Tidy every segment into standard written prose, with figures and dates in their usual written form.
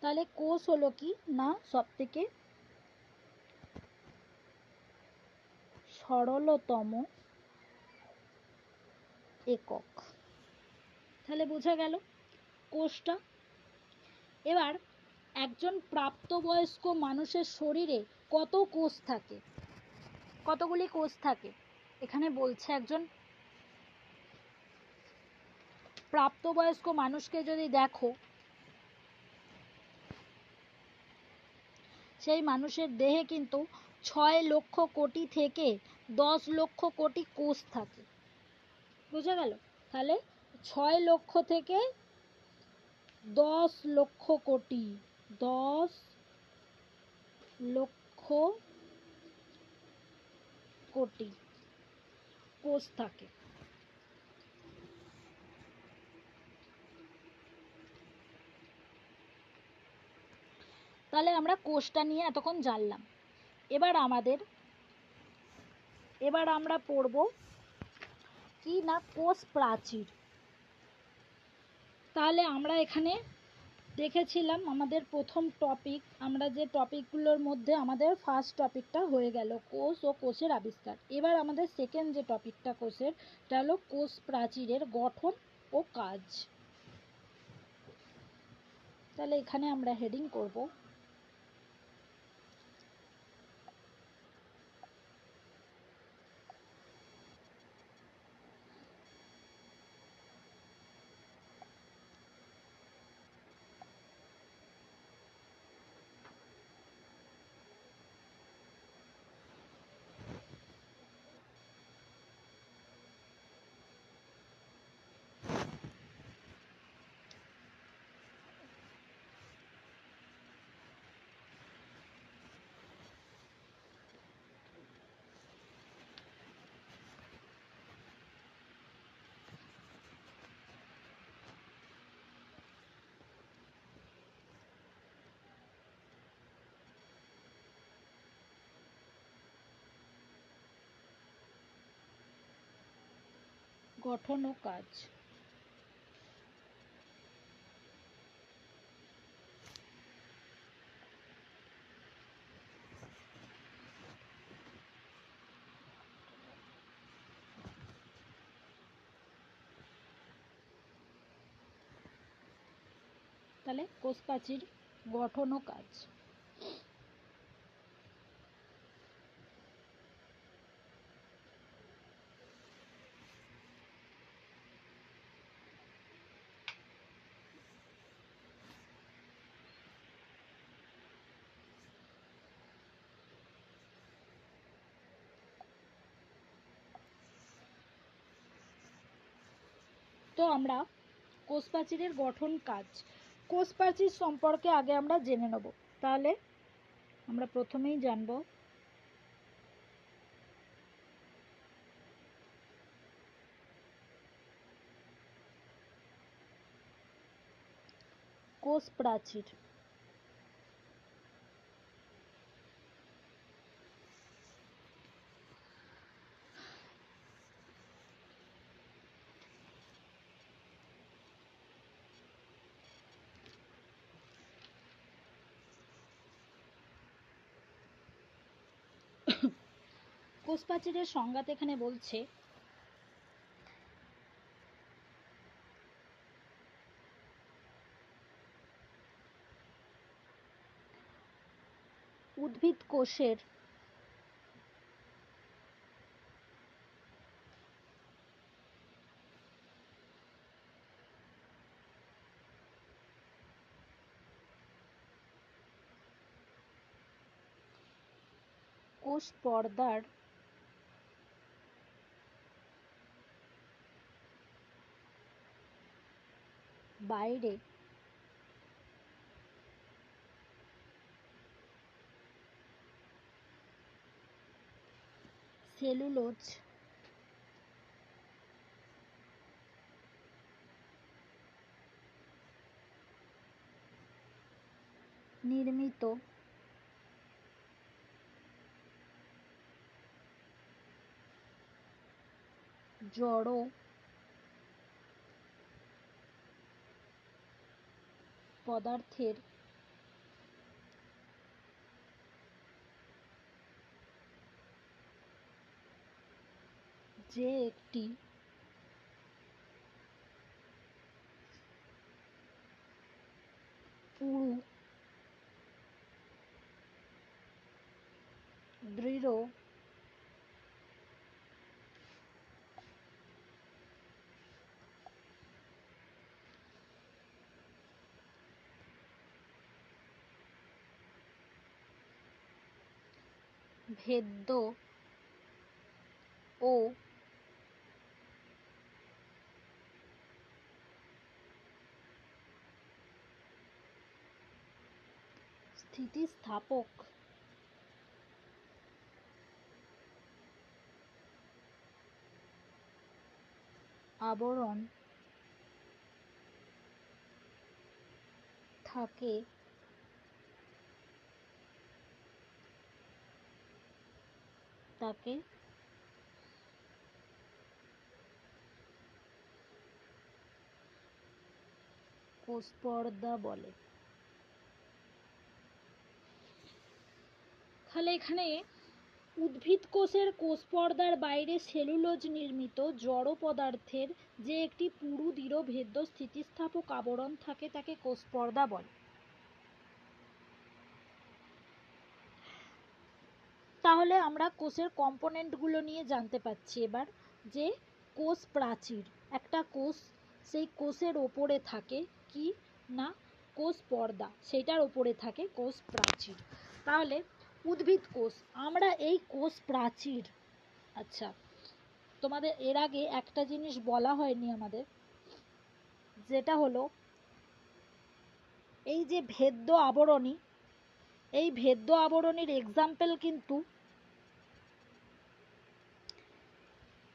তাহলে কোষ হলো কি না সবথেকে সরলতম একক। তাহলে বোঝা গেল কোষটা। এবার একজন প্রাপ্তবয়স্ক মানুষের শরীরে কত কোষ থাকে, কতগুলি কোষ থাকে এখানে বলছে। একজন প্রাপ্তবয়স্ক মানুষকে যদি দেখো, সেই মানুষের দেহে কিন্তু 6 লক্ষ কোটি থেকে 10 লক্ষ কোটি কোষ থাকে। বুঝা গেল? তাহলে 6 লক্ষ থেকে 10 লক্ষ কোটি, 10 লক্ষ কোটি কোষ থাকে। তাহলে আমরা কোষটা নিয়ে এতক্ষণ জানলাম। এবার আমরা পড়ব কি না কোষ প্রাচীর। তাহলে আমরা এখানে দেখেছিলাম আমাদের প্রথম টপিক, আমরা যে টপিকগুলোর মধ্যে আমাদের ফার্স্ট টপিকটা হয়ে গেল কোষ ও কোষের আবিষ্কার। এবার আমাদের সেকেন্ড যে টপিকটা কোষের, সেটা হলো কোষ প্রাচীরের গঠন ও কাজ। তাহলে এখানে আমরা হেডিং করব গঠন ও কাজ। তাহলে কোষ প্রাচীর গঠন ও কাজ। তো আমরা কোষ প্রাচীরের গঠন কাজ, কোষ প্রাচীর সম্পর্কে আগে আমরা জেনে নেব। তাহলে আমরা প্রথমেই জানব কোষ প্রাচীর। কোষ প্রাচীরের সংজ্ঞাতে এখানে বলছে উদ্ভিদ কোষের কোষ পর্দার বাইরে সেলুলোজ নির্মিত জড় পদার্থের যে একটি পুরু দৃঢ় ভেদ্য ও স্থিতিস্থাপক আবরণ থাকে তাকে কোষপর্দা বলে। তাহলে এখানে উদ্ভিদ কোষের কোষপর্দার বাইরে সেলুলোজ নির্মিত জড় পদার্থের যে একটি পুরু দৃঢ় ভেদ্য স্থিতিস্থাপক আবরণ থাকে তাকে কোষপর্দা বলে। তাহলে আমরা কোষের কম্পোনেন্টগুলো নিয়ে জানতে পারছি এবার, যে কোষ প্রাচীর, একটা কোষ, সেই কোষের ওপরে থাকে কি না কোষ পর্দা, সেটার ওপরে থাকে কোষ প্রাচীর। তাহলে উদ্ভিদ কোষ, আমরা এই কোষ প্রাচীর, আচ্ছা তোমাদের এর আগে একটা জিনিস বলা হয়নি আমাদের, যেটা হলো এই যে ভেদ্য আবরণী, এই ভেদ্য আবরণীর এক্সাম্পল কিন্তু,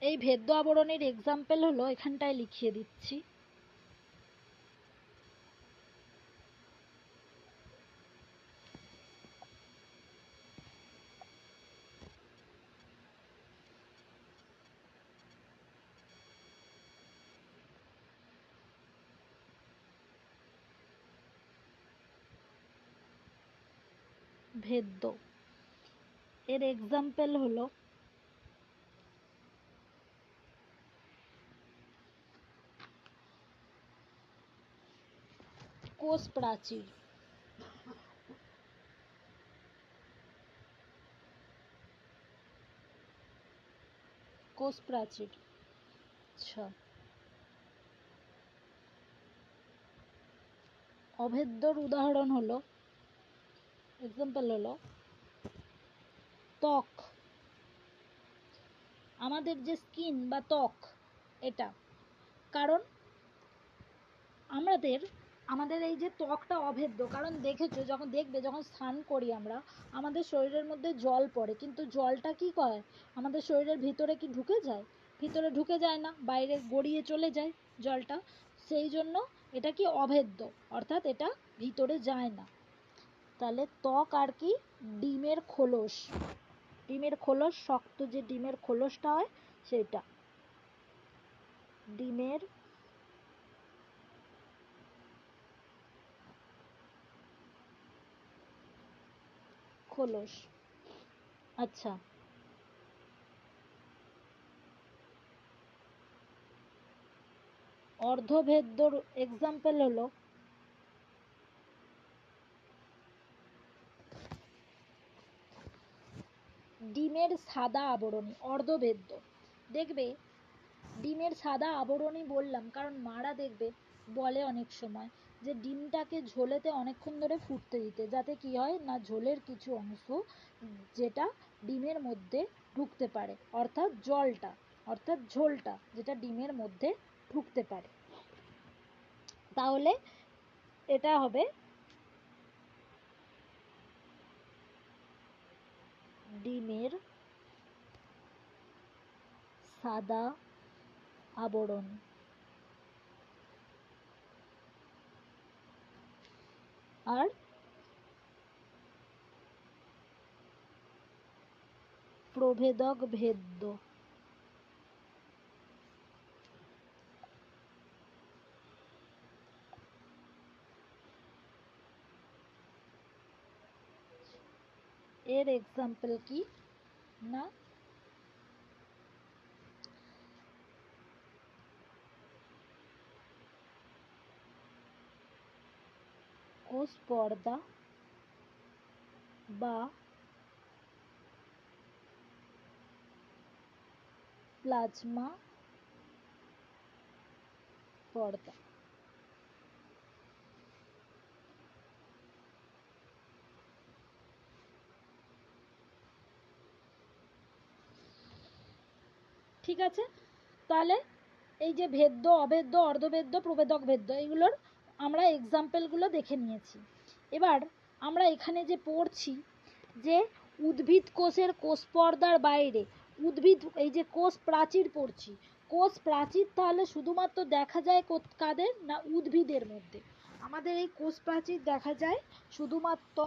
এই ভেদ্য আবরণীর এক্সাম্পল হলো, এখানটায় লিখিয়ে দিচ্ছি, ভেদ্য এর এক্সাম্পল হলো কোষ প্রাচীর, কোষ প্রাচীর। আচ্ছা, অভেদ্যর উদাহরণ হলো, এক্সাম্পল হলো ত্বক, আমাদের যে স্কিন বা ত্বক, এটা কারণ আমাদের এই যে ত্বকটা অভেদ্য, কারণ দেখেছো যখন স্নান করি আমরা, আমাদের শরীরের মধ্যে জল পড়ে, কিন্তু জলটা কি করে আমাদের শরীরের ভিতরে কি ঢুকে যায়? ভিতরে ঢুকে যায় না, বাইরে গড়িয়ে চলে যায় জলটা, সেই জন্য এটা কি অভেদ্য, অর্থাৎ এটা ভিতরে যায় না। তাহলে ত্বক আর কি, ডিমের খোলস, ডিমের খোলস, শক্ত যে ডিমের খোলসটা হয় সেটা, ডিমের খোলস। আচ্ছা, অর্ধভেদ্যর এক্সাম্পল হলো ডিমের সাদা আবরণী, অর্ধভেদ্য। দেখবে ডিমের সাদা আবরণী বললাম কারণ মারা দেখবে বলে অনেক সময় যে ডিমটাকে ঝোলেতে অনেকক্ষণ ধরে ফুটতে দিতে, যাতে কি হয় না ঝোলের কিছু অংশ যেটা ডিমের মধ্যে ঢুকতে পারে, অর্থাৎ জলটা, অর্থাৎ ঝোলটা যেটা ডিমের মধ্যে ঢুকতে পারে। তাহলে এটা হবে ডিমের সাদা আবরণ। আর প্রভেদক ভেদ্য, এর এক্সাম্পল কি না কোষ পর্দা বা প্লাজমা পর্দা। ঠিক আছে, তাহলে এই যে ভেদ্য, অভেদ্য, অর্ধভেদ্য, প্রভেদক ভেদ্য, এগুলোর আমরা এক্সাম্পলগুলো দেখে নিয়েছি। এবার আমরা এখানে যে পড়ছি যে উদ্ভিদ কোষের কোষ পর্দার বাইরে উদ্ভিদ, এই যে কোষ প্রাচীর পড়ছি, কোষ প্রাচীর তাহলে শুধুমাত্র দেখা যায় কাদের না, উদ্ভিদের মধ্যে। আমাদের এই কোষ প্রাচীর দেখা যায় শুধুমাত্র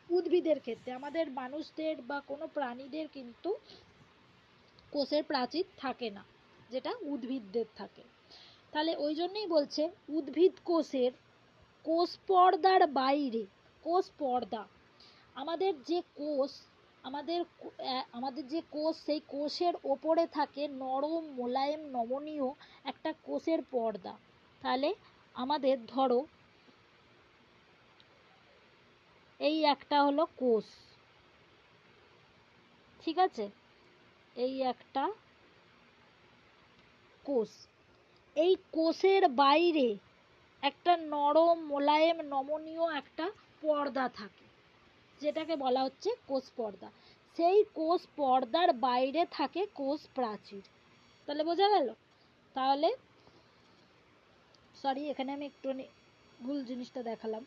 উদ্ভিদের ক্ষেত্রে, আমাদের মানুষদের বা কোনো প্রাণীদের কিন্তু কোষের প্রাচীর থাকে না, যেটা উদ্ভিদদের থাকে। তাহলে ওই জন্যই বলছে উদ্ভিদ কোষের কোষ পর্দার বাইরে, কোষ পর্দা, আমাদের যে কোষ, আমাদের যে কোষ, সেই কোষের ওপরে থাকে নরম মোলায়েম নমনীয় একটা কোষের পর্দা। তাহলে আমাদের ধরো এই একটা হলো কোষ, ঠিক আছে, এই একটা কোষ, এই কোষের বাইরে একটা নরম মোলায়েম নমনীয় একটা পর্দা থাকে, যেটাকে বলা হচ্ছে কোষ পর্দা। সেই কোষ পর্দার বাইরে থাকে কোষ প্রাচীর। তাহলে বোঝা গেল? তাহলে সরি, এখানে আমি একটু ভুল জিনিসটা দেখালাম।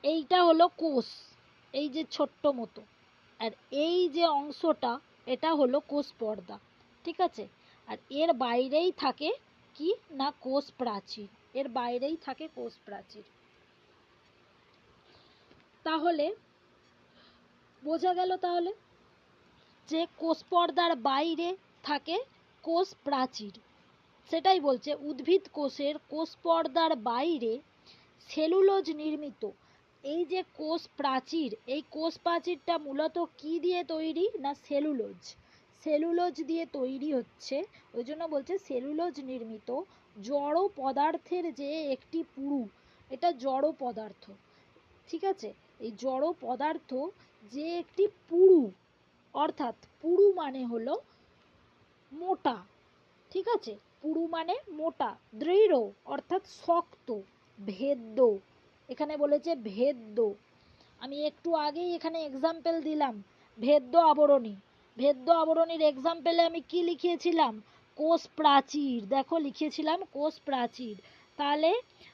এইটা হলো কোষ, এই যে ছোট্ট মতো, আর এই যে অংশটা এটা হলো কোষ পর্দা, ঠিক আছে। আর এর বাইরেই থাকে কি না, কোষ প্রাচীর, এর বাইরেই থাকে কোষ প্রাচীর। তাহলে বোঝা গেল তাহলে যে কোষ পর্দার বাইরে থাকে কোষ প্রাচীর। সেটাই বলছে উদ্ভিদ কোষের কোষ পর্দার বাইরে সেলুলোজ নির্মিত এই যে কোষ প্রাচীর, এই কোষ প্রাচীরটা মূলত কি দিয়ে তৈরি না, সেলুলোজ, সেলুলোজ দিয়ে তৈরি হচ্ছে। ওই জন্য বলছে সেলুলোজ নির্মিত জড় পদার্থের যে একটি পুরু, এটা জড় পদার্থ, ঠিক আছে। এই জড় পদার্থ যে একটি পুরু, অর্থাৎ পুরু মানে হলো মোটা, ঠিক আছে, পুরু মানে মোটা, দৃঢ় অর্থাৎ শক্ত, ভেদ্য, এখানে বলেছে ভেদ্য। আমি একটু আগেই এখানে এক্সাম্পল দিলাম ভেদ্য আবরণী, ভেদ্য আবরণীর এক্সাম্পলে আমি কি লিখিয়েছিলাম, কোষ প্রাচীর, দেখো লিখেছিলাম কোষ প্রাচীর। তাহলে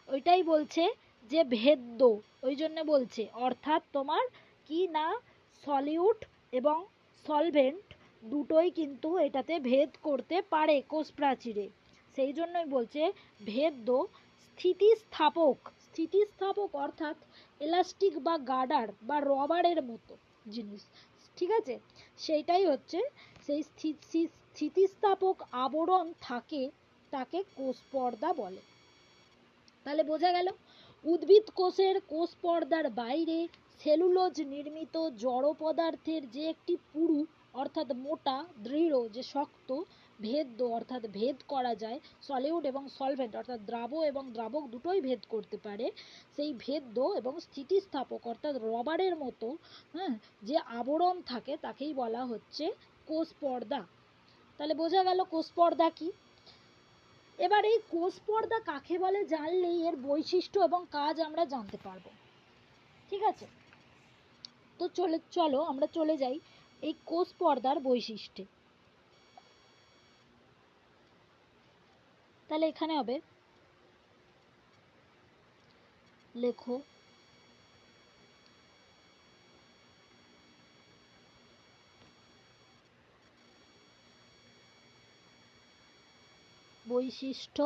ওইটাই বলছে যে ভেদ্য, ওই জন্য বলছে, অর্থাৎ তোমার কি না, সলিউট এবং সলভেন্ট দুটোই কিন্তু এটাতে ভেদ করতে পারে কোষ প্রাচীরে। সেই জন্যই বলছে ভেদ্য স্থিতিস্থাপক, স্থিতিস্থাপক অর্থাৎ এলাস্টিক বা গার্ডার বা রবারের মতো জিনিস, ঠিক আছে, সেইটাই হচ্ছে সেই স্থিতিস্থাপক আবরণ থাকে, তাকে কোষ পর্দা বলে। তাহলে বোঝা গেল উদ্ভিদ কোষের কোষ পর্দার বাইরে সেলুলোজ নির্মিত জড় পদার্থের যে একটি পুরু অর্থাৎ মোটা দৃঢ় যে শক্ত, ভেদ্য অর্থাৎ ভেদ করা যায়, সলিউড এবং সলভেন্ট অর্থাৎ দ্রাব্য এবং দ্রাবক দুটোই ভেদ করতে পারে, সেই ভেদ্য এবং স্থিতিস্থাপক অর্থাৎ রবারের মতো, হ্যাঁ, যে আবরণ থাকে তাকেই বলা হচ্ছে কোষ পর্দা। তাহলে বোঝা গেল কোষ পর্দা কি। এবার এই কোষ পর্দা কাকে বলে জানলেই এর বৈশিষ্ট্য এবং কাজ আমরা জানতে পারবো, ঠিক আছে। তো চলো আমরা চলে যাই এই কোষ পর্দার বৈশিষ্ট্যে। তাহলে এখানে হবে লেখো বৈশিষ্ট্য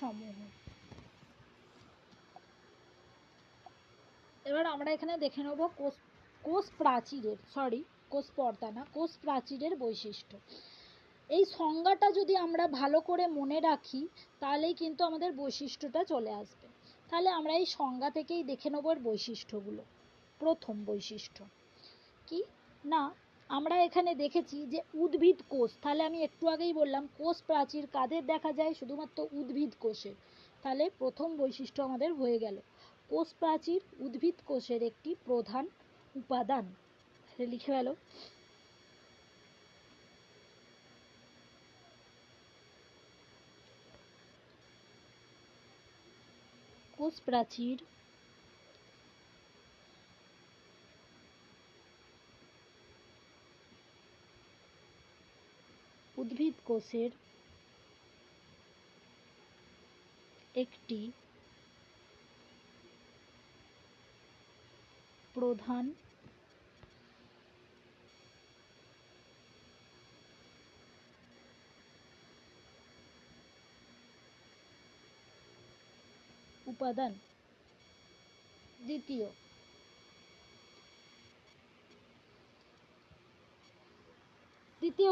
সমূহ। এবার আমরা এখানে দেখে নেব কোষ প্রাচীরের, কোষ পর্দা না, কোষ প্রাচীরের বৈশিষ্ট্য। এই সংজ্ঞাটা যদি আমরা ভালো করে মনে রাখি তাহলেই কিন্তু আমাদের বৈশিষ্ট্যটা চলে আসবে। তাহলে আমরা এই সংজ্ঞা থেকেই দেখে নেব এর বৈশিষ্ট্যগুলো। প্রথম বৈশিষ্ট্য কি না, আমরা এখানে দেখেছি যে উদ্ভিদ কোষ, তাহলে আমি একটু আগেই বললাম কোষ প্রাচীর কাদের দেখা যায়, শুধুমাত্র উদ্ভিদ কোষের। তাহলে প্রথম বৈশিষ্ট্য আমাদের হয়ে গেল, কোষ প্রাচীর উদ্ভিদ কোষের একটি প্রধান উপাদান। লিখে গেল। কোষ প্রাচীর উদ্ভিদ কোষের একটি প্রধান উপাদান। দ্বিতীয়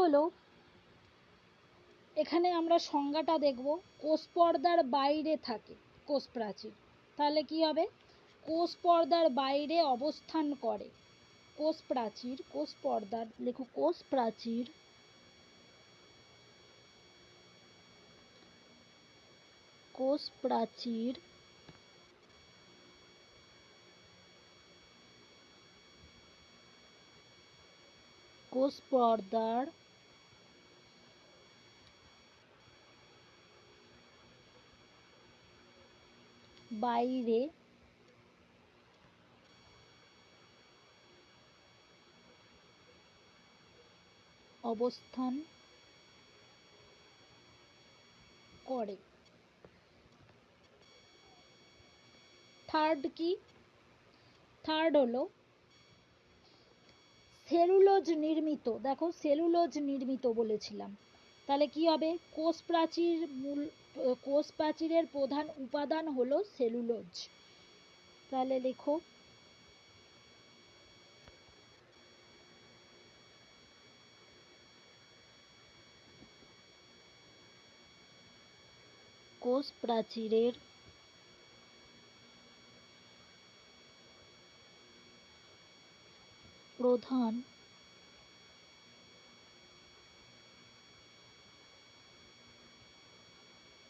হলো, এখানে আমরা সংজ্ঞাটা দেখব, কোষ পর্দার বাইরে থাকে কোষ প্রাচীর। তাহলে কি হবে, কোষ পর্দার বাইরে অবস্থান করে কোষ প্রাচীর, কোষ পর্দার, লেখো কোষ প্রাচীর কোষ প্রাচীর কোষ পর্দার বাইরে অবস্থান করে। থার্ড কি, থার্ড হলো সেলুলোজ নির্মিত। দেখো সেলুলোজ নির্মিত বলেছিলাম, তাহলে কি হবে, কোষ প্রাচীরের প্রধান উপাদান হলো সেলুলোজ। তাহলে লেখো কোষ প্রাচীরের প্রধান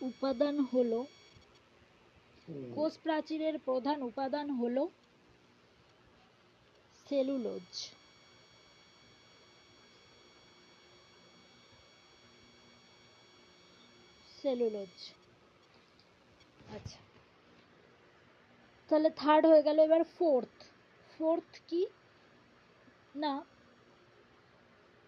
উপাদান হলো, কোষ প্রাচীরের প্রধান উপাদান হলো সেলুলোজ। সেলুলোজ। আচ্ছা, তাহলে থার্ড হয়ে গেল। এবার ফোর্থ কি না,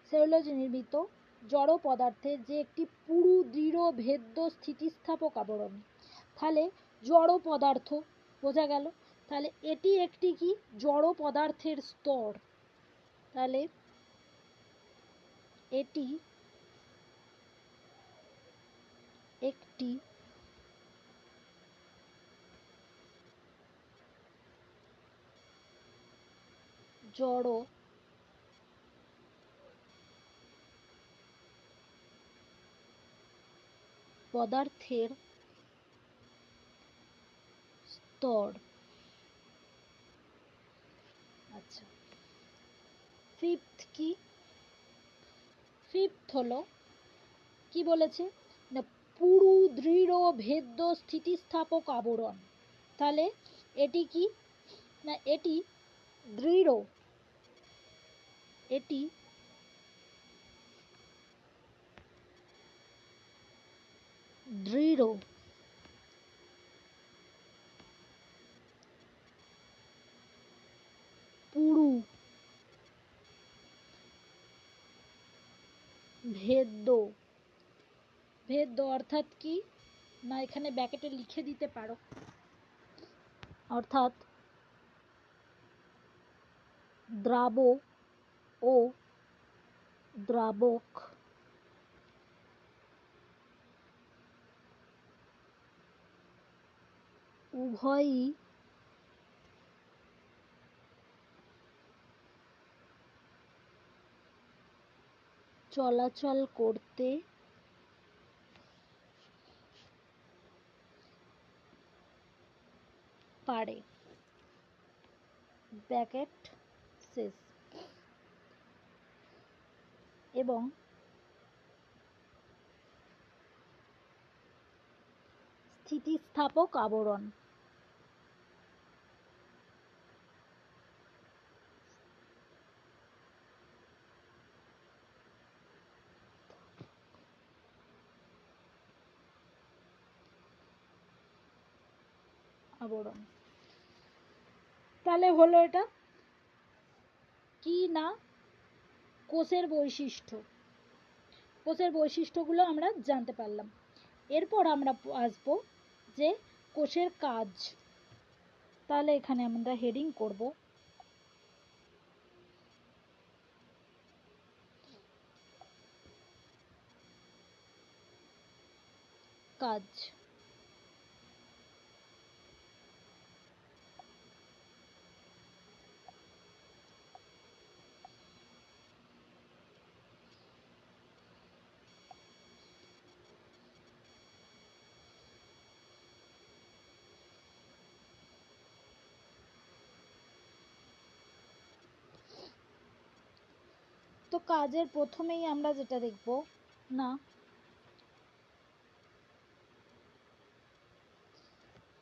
সেলুলোজ নির্মিত জড় পদার্থের যে একটি পুরু দৃঢ় ভেদ্য স্থিতিস্থাপক আবরণ। তাহলে জড় পদার্থ বোঝা গেল, তাহলে এটি একটি কি জড় পদার্থের স্তর। তাহলে এটি একটি জড় পদার্থের স্তর। আচ্ছা, ফিফথ কি, ফিফথ হলো কি বলেছে না, পুরু দৃঢ় ভেদ্য স্থিতিস্থাপক আবরণ। তাহলে এটি কি না, এটি দৃঢ়, এটি দৃঢ় পুরু ভেদ্য। ভেদ্য অর্থাৎ কি না, এখানে ব্র্যাকেটে লিখে দিতে পারো, অর্থাৎ দ্রাব ও দ্রাবক উভয়ই চলাচল করতে পারে। ব্র্যাকেট শেষ। এবং স্থিতিস্থাপক আবরণ। আবরণ তাহলে হলো এটা কি না, কোষের বৈশিষ্ট্য। কোষের বৈশিষ্ট্যগুলো আমরা জানতে পারলাম। এরপর আমরা আসবো যে কোষের কাজ। তাহলে এখানে আমরা হেডিং করব কাজ। তো কাজের প্রথমেই আমরা যেটা দেখব না,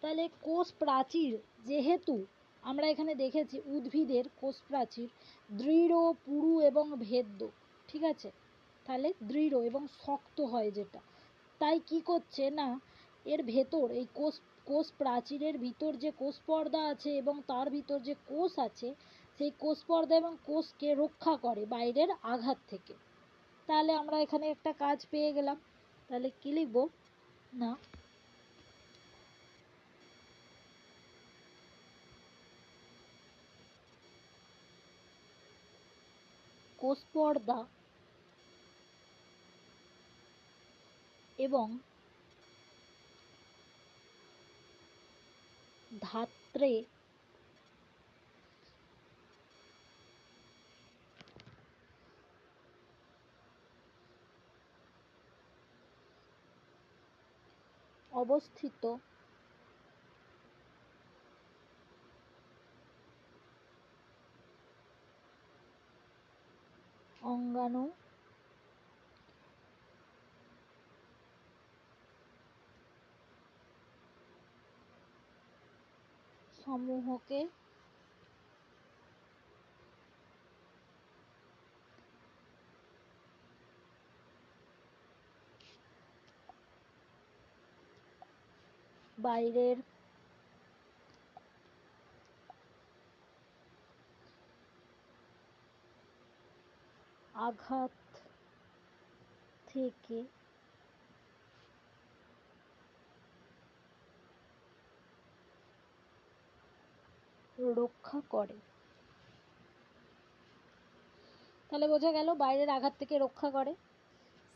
তাহলে কোষ প্রাচীর, যেহেতু আমরা এখানে দেখেছি উদ্ভিদের কোষ প্রাচীর দৃঢ়, পুরু এবং ভেদ্য, ঠিক আছে, তাহলে দৃঢ় এবং শক্ত হয় যেটা, তাই কি করছে না, এর ভেতর এই কোষ প্রাচীরের ভিতর যে কোষ পর্দা আছে এবং তার ভিতর যে কোষ আছে, সেই কোষ পর্দা এবং কোষকে রক্ষা করে বাইরের আঘাত থেকে। তাহলে আমরা এখানে একটা কাজ পেয়ে গেলাম। তাহলে কি লিখব না, কোষ পর্দা এবং ধাত্রে অবস্থিত অঙ্গাণু সমূহকে বাইরের আঘাত থেকে রক্ষা করে। তাহলে বোঝা গেল বাইরের আঘাত থেকে রক্ষা করে।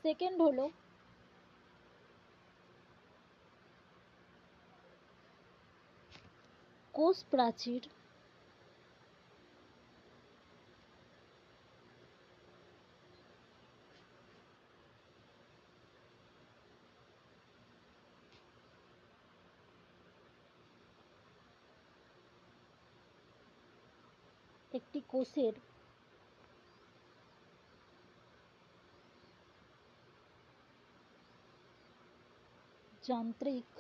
সেকেন্ড হলো কোষ প্রাচীর একটি কোষের যান্ত্রিক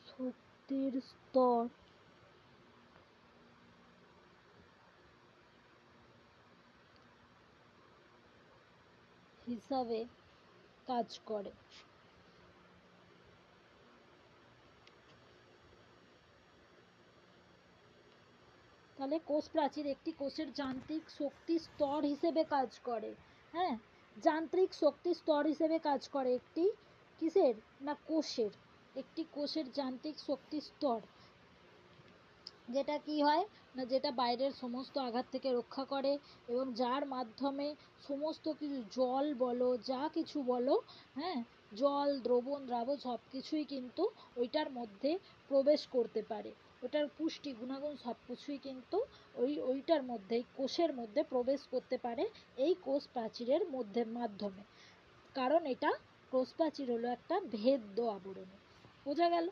শক্তির স্তর হিসাবে কাজ করে। তাহলে কোষ প্রাচীর একটি কোষের যান্ত্রিক শক্তি স্তর হিসেবে কাজ করে। হ্যাঁ, যান্ত্রিক শক্তি স্তর হিসেবে কাজ করে একটি কিসের না, কোষের। একটি কোষের যান্ত্রিক শক্তি স্তর, যেটা কি হয় না, যেটা বাইরের সমস্ত আঘাত থেকে রক্ষা করে এবং যার মাধ্যমে সমস্ত কিছু জল বলো, যা কিছু বলো, হ্যাঁ, জল, দ্রবণ, দ্রাবক সব কিছুই কিন্তু ওইটার মধ্যে প্রবেশ করতে পারে। ওটার পুষ্টি গুণাগুণ সব কিছুই কিন্তু ওইটার মধ্যে, কোষের মধ্যে প্রবেশ করতে পারে এই কোষ প্রাচীরের মাধ্যমে। কারণ এটা কোষ প্রাচীর হলো একটা ভেদ্য আবরণ। বোঝা গেল?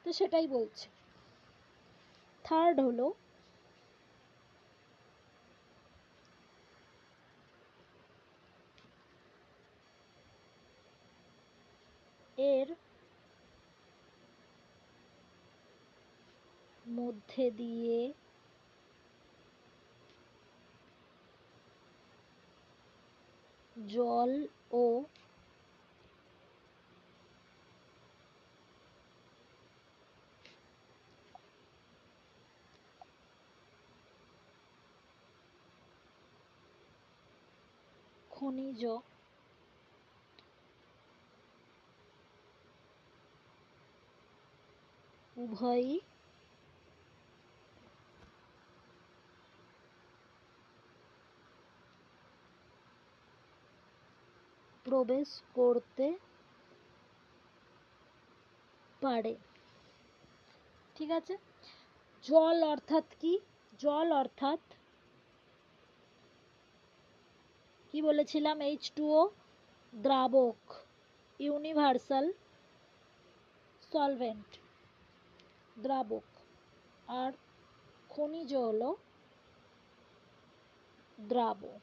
তো সেটাই বলছে। থার্ড হলো এর মধ্যে দিয়ে জল ও খনিজ উভয়ই প্রবেশ করতে পারে। ঠিক আছে? জল অর্থাৎ কি? জল অর্থাৎ কি বলেছিলাম? H2O দ্রাবক, universal solvent, দ্রাবক। আর খনিজ হলো দ্রাবক।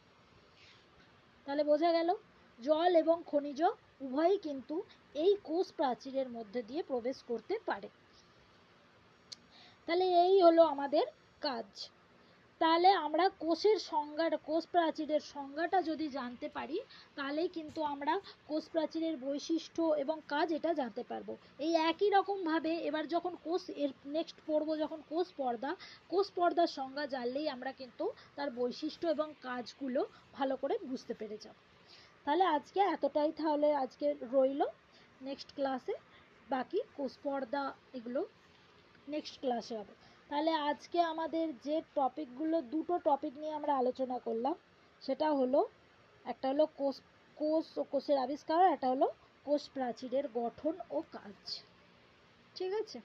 তাহলে বোঝা গেল জল এবং খনিজ উভয়ই কিন্তু এই কোষ প্রাচীরের মধ্যে দিয়ে প্রবেশ করতে পারে। তাহলে এই হলো আমাদের কাজ। তাহলে আমরা কোষের সংজ্ঞাটা, কোষ প্রাচীরের সংজ্ঞাটা যদি জানতে পারি, তাহলেই কিন্তু আমরা কোষ প্রাচীরের বৈশিষ্ট্য এবং কাজ এটা জানতে পারবো। এই একই রকমভাবে এবার যখন এর নেক্সট পড়বো যখন কোষ পর্দার সংজ্ঞা জানলেই আমরা কিন্তু তার বৈশিষ্ট্য এবং কাজগুলো ভালো করে বুঝতে পেরে যাব। তাহলে আজকে এতটাই তাহলে আজকে রইল। নেক্সট ক্লাসে বাকি কোষ পর্দা এগুলো নেক্সট ক্লাসে হবে। তাহলে আজকে আমাদের যে টপিকগুলো, দুটো টপিক নিয়ে আমরা আলোচনা করলাম, সেটা হলো একটা হলো কোষ ও কোষের আবিষ্কার, একটা হলো কোষ প্রাচীরের গঠন ও কাজ। ঠিক আছে?